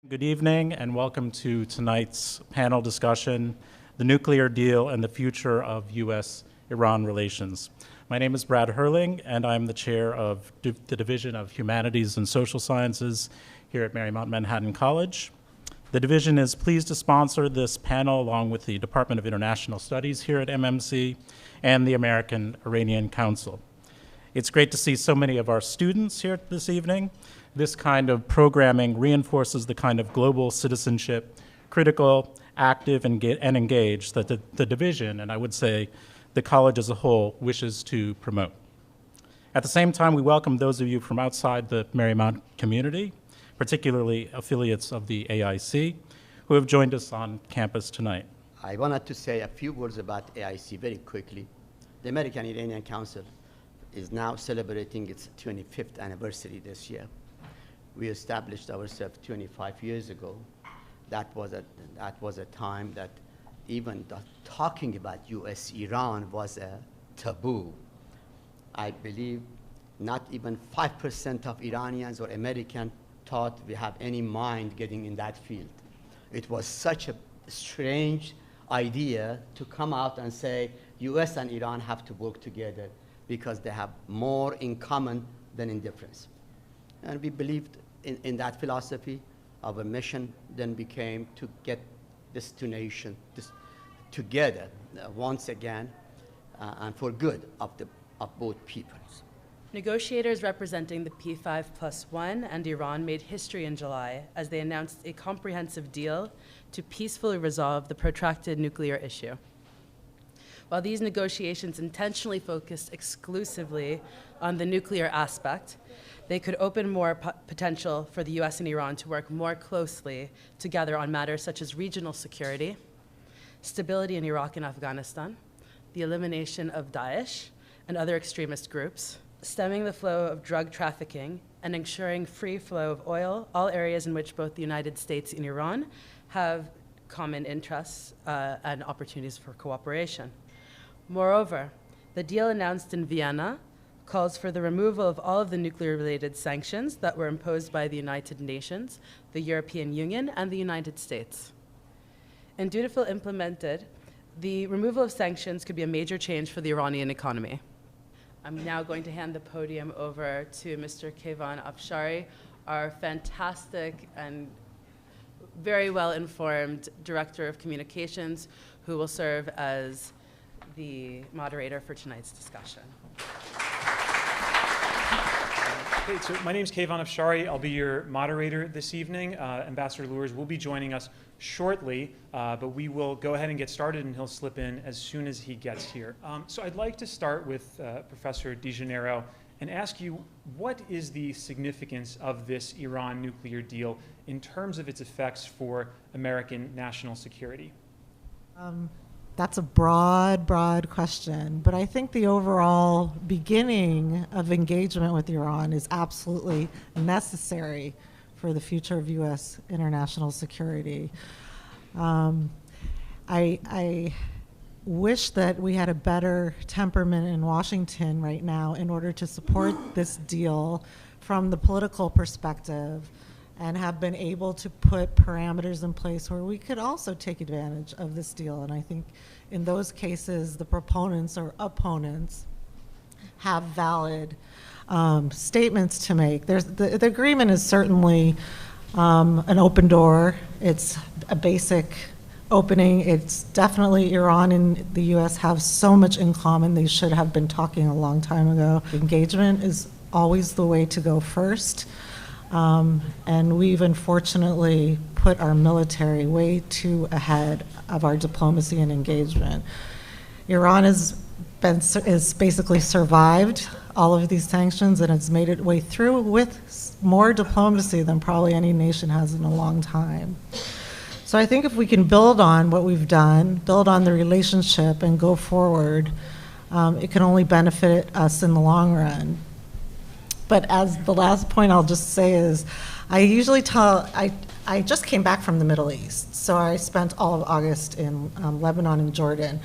Good evening and welcome to tonight's panel discussion, The Nuclear Deal and the Future of U.S.-Iran Relations. My name is Brad Herling and I'm the chair of the Division of Humanities and Social Sciences here at Marymount Manhattan College. The division is pleased to sponsor this panel along with the Department of International Studies here at MMC and the American Iranian Council. It's great to see so many of our students here this evening. This kind of programming reinforces the kind of global citizenship, critical, active, and engaged that the division, and I would say the college as a whole, wishes to promote. At the same time, we welcome those of you from outside the Marymount community, particularly affiliates of the AIC, who have joined us on campus tonight. I wanted to say a few words about AIC very quickly. The American Iranian Council is now celebrating its 25th anniversary this year. We established ourselves 25 years ago. That was a time that even talking about US-Iran was a taboo. I believe not even 5% of Iranians or Americans thought we have any mind getting in that field. It was such a strange idea to come out and say US and Iran have to work together because they have more in common than in difference. And we believed in that philosophy. Our mission then became to get this two nations together once again and for good of both peoples. Negotiators representing the P5+1 and Iran made history in July as they announced a comprehensive deal to peacefully resolve the protracted nuclear issue. While these negotiations intentionally focused exclusively on the nuclear aspect, they could open more potential for the US and Iran to work more closely together on matters such as regional security, stability in Iraq and Afghanistan, the elimination of Daesh and other extremist groups, stemming the flow of drug trafficking, and ensuring free flow of oil, all areas in which both the United States and Iran have common interests and opportunities for cooperation. Moreover, the deal announced in Vienna calls for the removal of all of the nuclear-related sanctions that were imposed by the United Nations, the European Union, and the United States. In dutiful implemented, the removal of sanctions could be a major change for the Iranian economy. I'm now going to hand the podium over to Mr. Keyvan Afshari, our fantastic and very well-informed Director of Communications, who will serve as the moderator for tonight's discussion. Okay, so my name is Keyvan Afshari. I'll be your moderator this evening. Ambassador Lures will be joining us shortly, but we will go ahead and get started, and he'll slip in as soon as he gets here. So I'd like to start with Professor DeGennaro and ask you, what is the significance of this Iran nuclear deal in terms of its effects for American national security? That's a broad question, but I think the overall beginning of engagement with Iran is absolutely necessary for the future of U.S. international security. I wish that we had a better temperament in Washington right now in order to support this deal from the political perspective and have been able to put parameters in place where we could also take advantage of this deal. And I think in those cases, the proponents or opponents have valid statements to make. The agreement is certainly an open door. It's a basic opening. It's definitely Iran and the US have so much in common. They should have been talking a long time ago. Engagement is always the way to go first. And we've unfortunately put our military way too ahead of our diplomacy and engagement. Iran has basically survived all of these sanctions and has made its way through with more diplomacy than probably any nation has in a long time. So I think if we can build on what we've done, build on the relationship and go forward, it can only benefit us in the long run. But as the last point I'll just say is, I usually tell, I just came back from the Middle East. So I spent all of August in Lebanon and Jordan.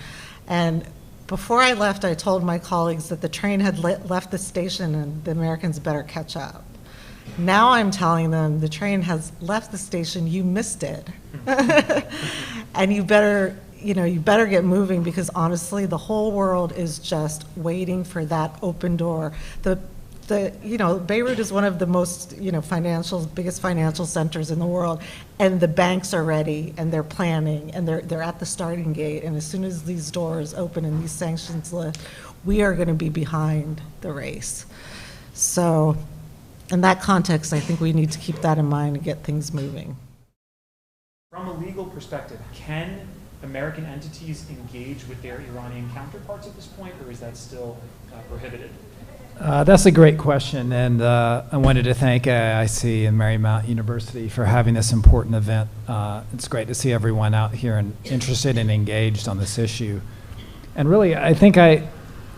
And before I left, I told my colleagues that the train had left the station and the Americans better catch up. Now I'm telling them the train has left the station, you missed it. And you better get moving, because honestly, the whole world is just waiting for that open door. Beirut is one of the most, biggest financial centers in the world, and the banks are ready, and they're planning, and they're at the starting gate, and as soon as these doors open and these sanctions lift, we are going to be behind the race. So in that context, I think we need to keep that in mind and get things moving. From a legal perspective, can American entities engage with their Iranian counterparts at this point, or is that still prohibited? That's a great question, and I wanted to thank AIC and Marymount University for having this important event. It's great to see everyone out here and interested and engaged on this issue. And really, I think I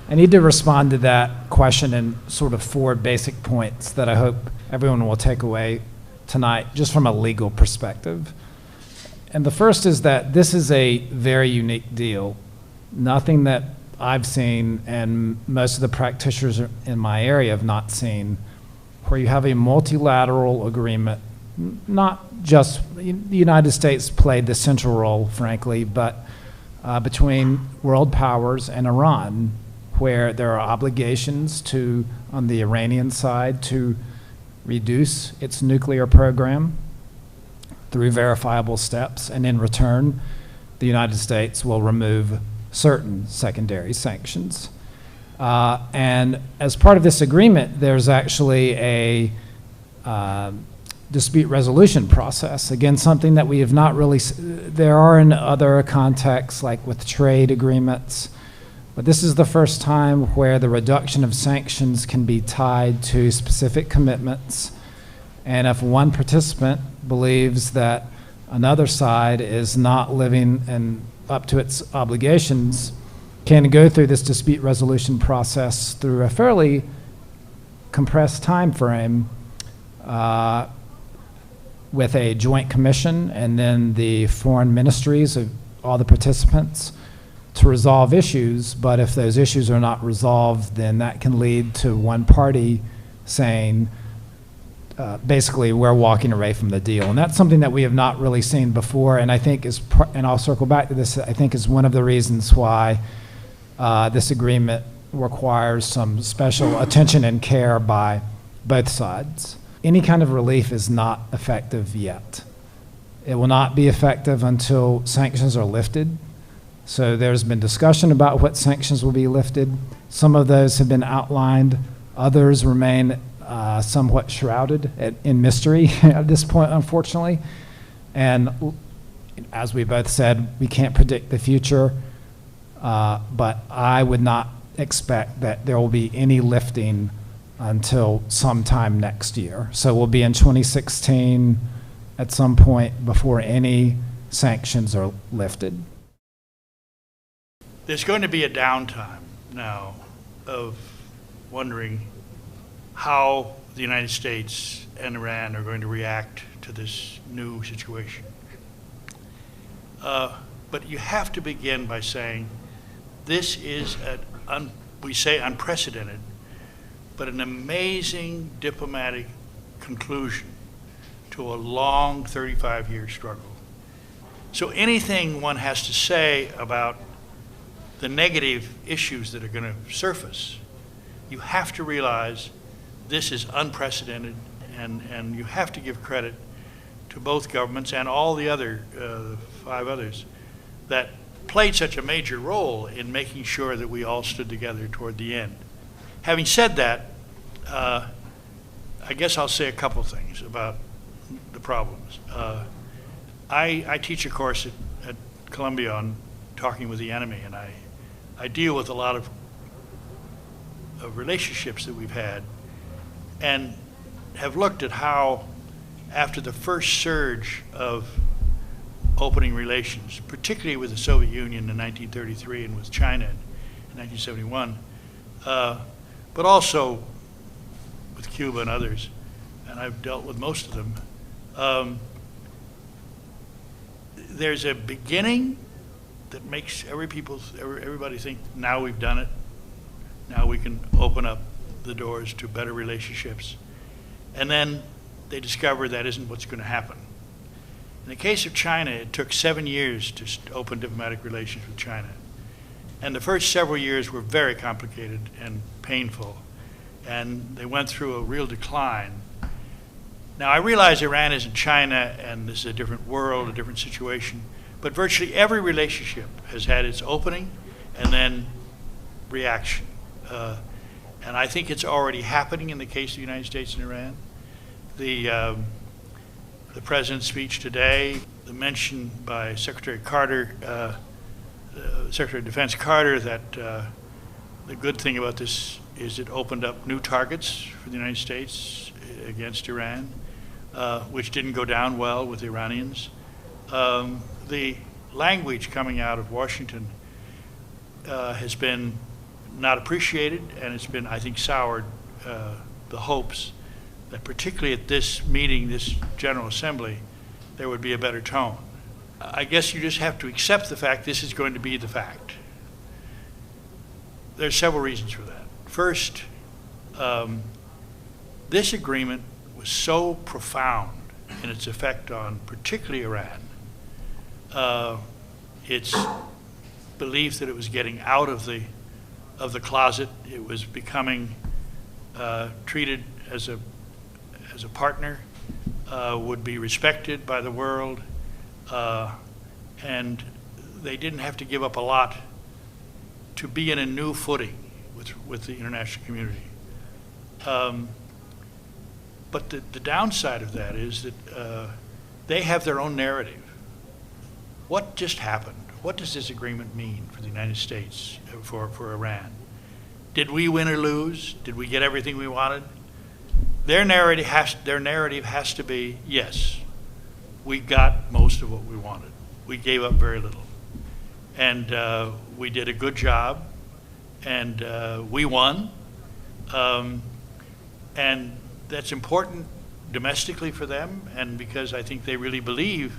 need to respond to that question in sort of 4 basic points that I hope everyone will take away tonight, just from a legal perspective. And the first is that this is a very unique deal. Nothing that I've seen, and most of the practitioners in my area have not seen, where you have a multilateral agreement. Not just the United States played the central role, frankly, but between world powers and Iran, where there are obligations to, on the Iranian side, to reduce its nuclear program through verifiable steps, and in return, the United States will remove certain secondary sanctions. And as part of this agreement, there's actually a dispute resolution process. Again, something that we have not really, there are in other contexts, like with trade agreements, but this is the first time where the reduction of sanctions can be tied to specific commitments. And if one participant believes that another side is not living up to its obligations, can go through this dispute resolution process through a fairly compressed time frame with a joint commission and then the foreign ministries of all the participants to resolve issues. But if those issues are not resolved, then that can lead to one party saying, basically, we're walking away from the deal. And that's something that we have not really seen before, and I think and I'll circle back to this, I think is one of the reasons why this agreement requires some special attention and care by both sides. Any kind of relief is not effective yet. It will not be effective until sanctions are lifted. So there's been discussion about what sanctions will be lifted. Some of those have been outlined. Others remain somewhat shrouded in mystery at this point, unfortunately. And as we both said, we can't predict the future, but I would not expect that there will be any lifting until sometime next year. So we'll be in 2016 at some point before any sanctions are lifted. There's going to be a downtime now of wondering how the United States and Iran are going to react to this new situation. But you have to begin by saying this is, we say unprecedented, but an amazing diplomatic conclusion to a long 35-year struggle. So anything one has to say about the negative issues that are going to surface, you have to realize this is unprecedented, and you have to give credit to both governments and all the other 5 others that played such a major role in making sure that we all stood together toward the end. Having said that, I guess I'll say a couple things about the problems. I teach a course at Columbia on talking with the enemy, and I deal with a lot of relationships that we've had, and have looked at how, after the first surge of opening relations, particularly with the Soviet Union in 1933 and with China in 1971, but also with Cuba and others, and I've dealt with most of them, there's a beginning that makes everybody think, now we've done it, now we can open up the doors to better relationships. And then they discover that isn't what's going to happen. In the case of China, it took 7 years to open diplomatic relations with China. And the first several years were very complicated and painful. And they went through a real decline. Now, I realize Iran isn't China, and this is a different world, a different situation. But virtually every relationship has had its opening and then reaction. And I think it's already happening in the case of the United States and Iran. The President's speech today, the mention by Secretary Carter, Secretary of Defense Carter, that the good thing about this is it opened up new targets for the United States against Iran, which didn't go down well with the Iranians. The language coming out of Washington has been not appreciated, and it's been, I think, soured the hopes that particularly at this meeting, this General Assembly, there would be a better tone. I guess you just have to accept the fact this is going to be the fact. There's several reasons for that. First, this agreement was so profound in its effect on particularly Iran, its belief that it was getting out of the closet, it was becoming treated as a partner, would be respected by the world, and they didn't have to give up a lot to be in a new footing with the international community. But the downside of that is that they have their own narrative. What just happened? What does this agreement mean for the United States, for Iran? Did we win or lose? Did we get everything we wanted? Their narrative has to be, yes, we got most of what we wanted. We gave up very little. And we did a good job, and we won. And that's important domestically for them, and because I think they really believe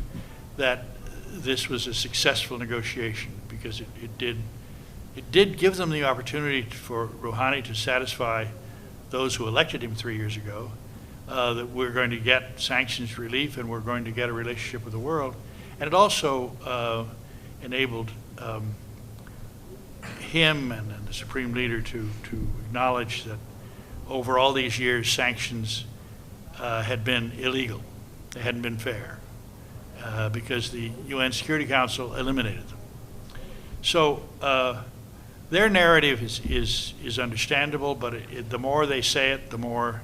that this was a successful negotiation, because it did give them the opportunity for Rouhani to satisfy those who elected him 3 years ago, that we're going to get sanctions relief and we're going to get a relationship with the world. And it also enabled him and the Supreme Leader to acknowledge that over all these years, sanctions had been illegal. They hadn't been fair, because the UN Security Council eliminated them. So their narrative is understandable, but the more they say it, the more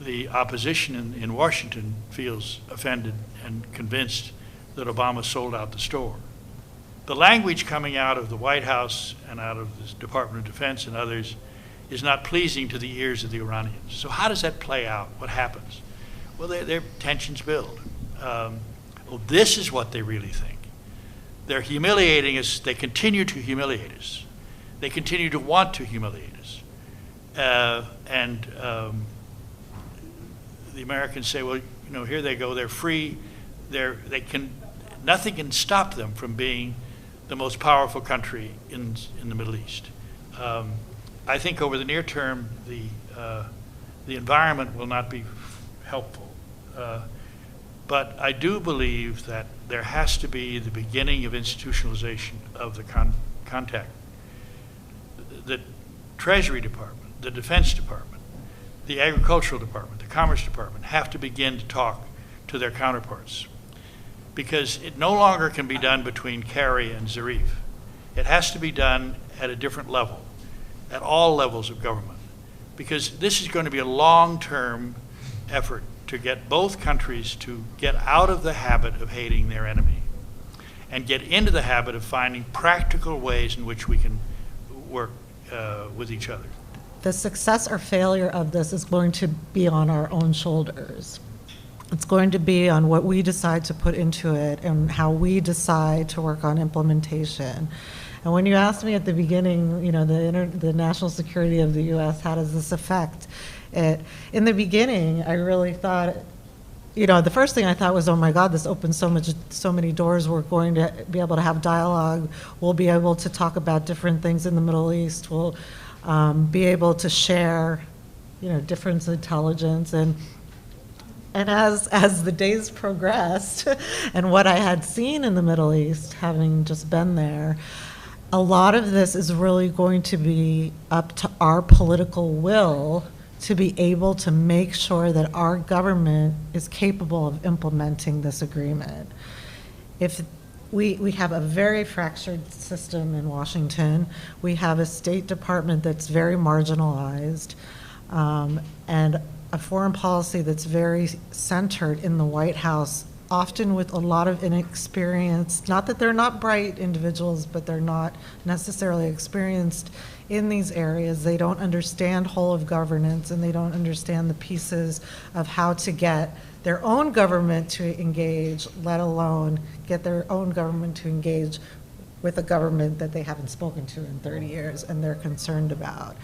the opposition in Washington feels offended and convinced that Obama sold out the store. The language coming out of the White House and out of the Department of Defense and others is not pleasing to the ears of the Iranians. So how does that play out? What happens? Well, their tensions build. Well, this is what they really think. They're humiliating us. They continue to humiliate us. They continue to want to humiliate us. And the Americans say, well, here they go. They're free. Nothing can stop them from being the most powerful country in the Middle East. I think over the near term, the environment will not be helpful. But I do believe that there has to be the beginning of institutionalization of the contact. The Treasury Department, the Defense Department, the Agricultural Department, the Commerce Department have to begin to talk to their counterparts, because it no longer can be done between Kerry and Zarif. It has to be done at a different level, at all levels of government, because this is going to be a long-term effort to get both countries to get out of the habit of hating their enemy and get into the habit of finding practical ways in which we can work with each other. The success or failure of this is going to be on our own shoulders. It's going to be on what we decide to put into it and how we decide to work on implementation. And when you asked me at the beginning, the national security of the U.S., how does this affect it? In the beginning, I really thought, the first thing I thought was, oh my God, this opens so many doors. We're going to be able to have dialogue. We'll be able to talk about different things in the Middle East. We'll be able to share, different intelligence. And And as the days progressed, and what I had seen in the Middle East, having just been there, a lot of this is really going to be up to our political will to be able to make sure that our government is capable of implementing this agreement. If we have a very fractured system in Washington, we have a State Department that's very marginalized, and a foreign policy that's very centered in the White House, often with a lot of inexperience. Not that they're not bright individuals, but they're not necessarily experienced in these areas. They don't understand whole of governance, and they don't understand the pieces of how to get their own government to engage, let alone get their own government to engage with a government that they haven't spoken to in 30 years and they're concerned about.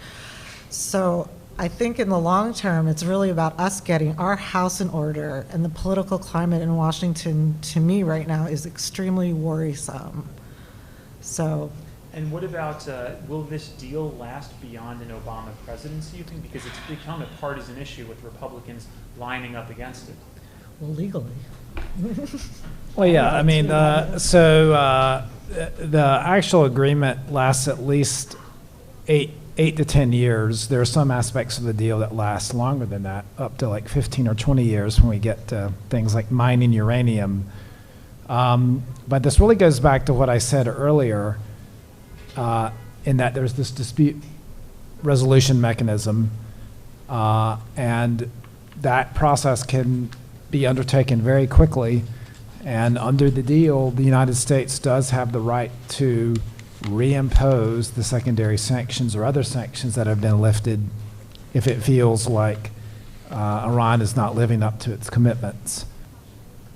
So I think in the long term, it's really about us getting our house in order, and the political climate in Washington, to me right now, is extremely worrisome. So. And what about, will this deal last beyond an Obama presidency, you think? Because it's become a partisan issue with Republicans lining up against it. Well, legally. Well, yeah, I mean, the actual agreement lasts at least eight to 10 years. There are some aspects of the deal that last longer than that, up to like 15 or 20 years when we get to things like mining uranium. But this really goes back to what I said earlier, in that there's this dispute resolution mechanism, and that process can be undertaken very quickly. And under the deal, the United States does have the right to reimpose the secondary sanctions or other sanctions that have been lifted if it feels like Iran is not living up to its commitments.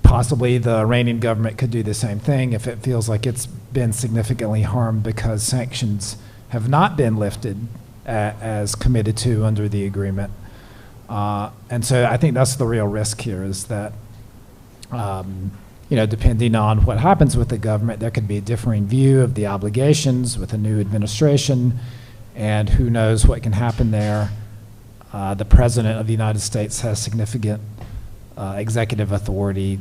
Possibly the Iranian government could do the same thing if it feels like it's been significantly harmed because sanctions have not been lifted as committed to under the agreement. And so I think that's the real risk here, is that depending on what happens with the government, there could be a differing view of the obligations with a new administration, and who knows what can happen there. The President of the United States has significant executive authority,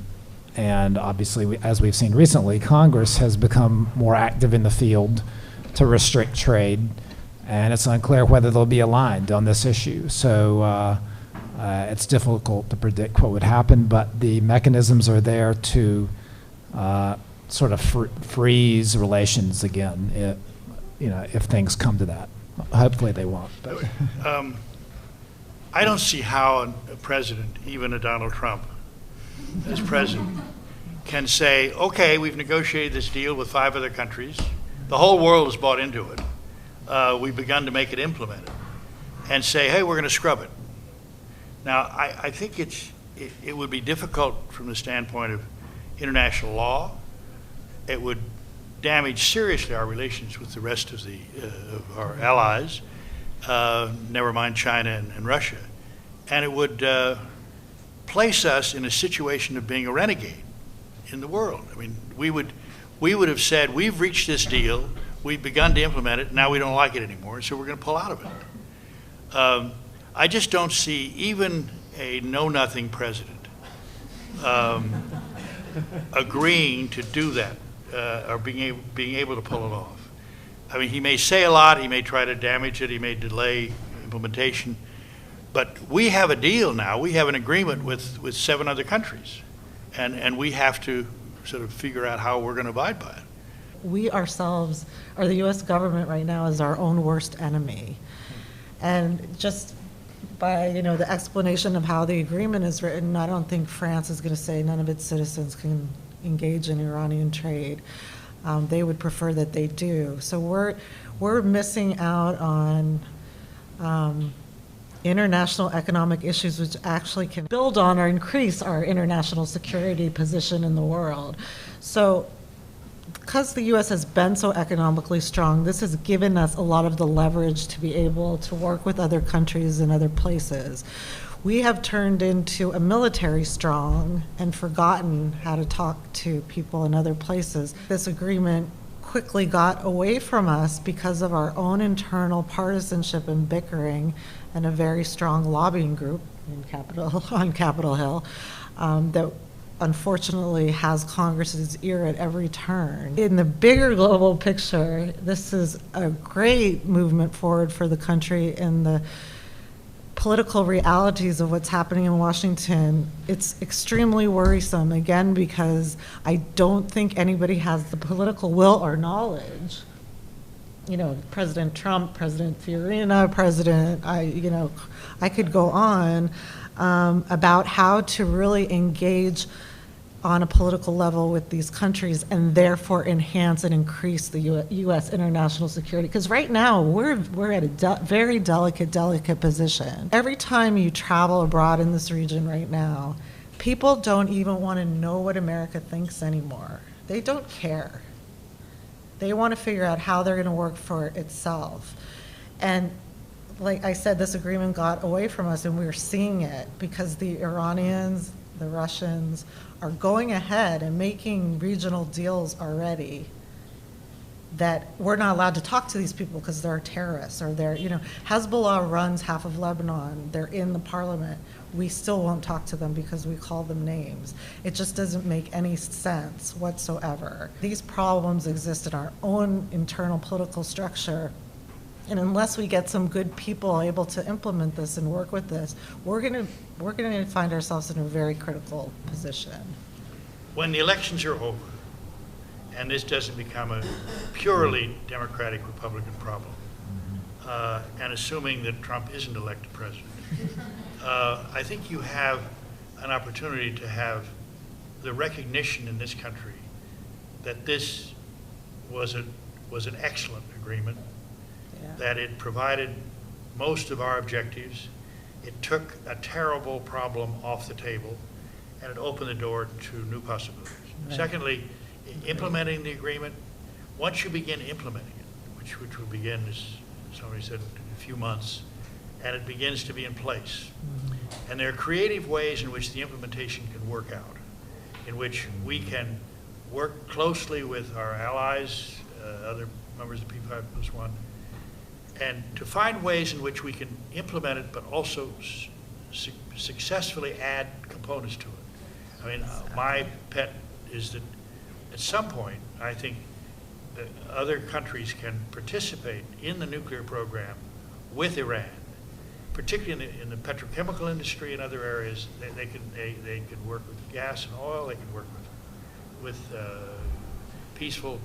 and obviously, as we've seen recently, Congress has become more active in the field to restrict trade, and it's unclear whether they'll be aligned on this issue. So it's difficult to predict what would happen, but the mechanisms are there to sort of freeze relations again, if things come to that. Hopefully they won't. But. I don't see how a president, even a Donald Trump, as president, can say, okay, we've negotiated this deal with 5 other countries. The whole world has bought into it. We've begun to make it implemented. And say, hey, we're going to scrub it. Now, I think it would be difficult from the standpoint of international law. It would damage seriously our relations with the rest of of our allies, never mind China and Russia. And it would place us in a situation of being a renegade in the world. I mean, we would have said, we've reached this deal, we've begun to implement it, now we don't like it anymore, so we're going to pull out of it. I just don't see even a know-nothing president agreeing to do that or being able to pull it off. I mean, he may say a lot, he may try to damage it, he may delay implementation, but we have a deal now. We have an agreement with 7 other countries, and we have to sort of figure out how we're going to abide by it. We ourselves, or the U.S. government right now, is our own worst enemy. And just by the explanation of how the agreement is written, I don't think France is going to say none of its citizens can engage in Iranian trade. They would prefer that they do. So we're missing out on international economic issues which actually can build on or increase our international security position in the world. So because the U.S. has been so economically strong, this has given us a lot of the leverage to be able to work with other countries and other places. We have turned into a military strong and forgotten how to talk to people in other places. This agreement quickly got away from us because of our own internal partisanship and bickering and a very strong lobbying group, in on Capitol Hill, that unfortunately has Congress's ear at every turn. In the bigger global picture, this is a great movement forward for the country in the political realities of what's happening in Washington. It's extremely worrisome, again, because I don't think anybody has the political will or knowledge. You know, President Trump, President Fiorina, I could go on about how to really engage on a political level with these countries and therefore enhance and increase the U.S. international security. Because right now, we're at a very delicate position. Every time you travel abroad in this region right now, people don't even want to know what America thinks anymore. They don't care. They want to figure out how they're going to work for itself. And like I said, this agreement got away from us, and we're seeing it because the Iranians, the Russians, are going ahead and making regional deals already that we're not allowed to talk to these people because they're terrorists, or they're, Hezbollah runs half of Lebanon. They're in the parliament. We still won't talk to them because we call them names. It just doesn't make any sense whatsoever. These problems exist in our own internal political structure. And unless we get some good people able to implement this and work with this, we're gonna find ourselves in a very critical position. When the elections are over, and this doesn't become a purely Democratic Republican problem, and assuming that Trump isn't elected president, I think you have an opportunity to have the recognition in this country that this was an excellent agreement, that it provided most of our objectives. It took a terrible problem off the table, and it opened the door to new possibilities. Right. Secondly, implementing the agreement, once you begin implementing it, which will begin, as somebody said, in a few months, and it begins to be in place. Mm-hmm. And there are creative ways in which the implementation can work out, in which we can work closely with our allies, other members of P5+1, and to find ways in which we can implement it, but also successfully add components to it. I mean, my pet is that at some point, I think that other countries can participate in the nuclear program with Iran, particularly in the petrochemical industry and other areas. They can work with gas and oil. They can work with peaceful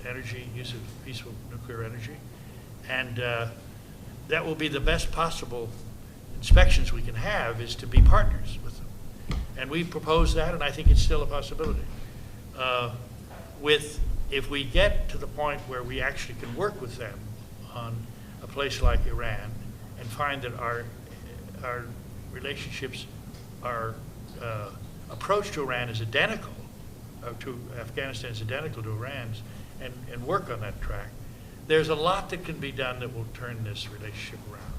energy, use of peaceful nuclear energy. And that will be the best possible inspections we can have, is to be partners with them. And we propose that, and I think it's still a possibility. If we get to the point where we actually can work with them on a place like Iran and find that our relationships, our approach to Iran is identical, to Afghanistan is identical to Iran's, and work on that track, there's a lot that can be done that will turn this relationship around.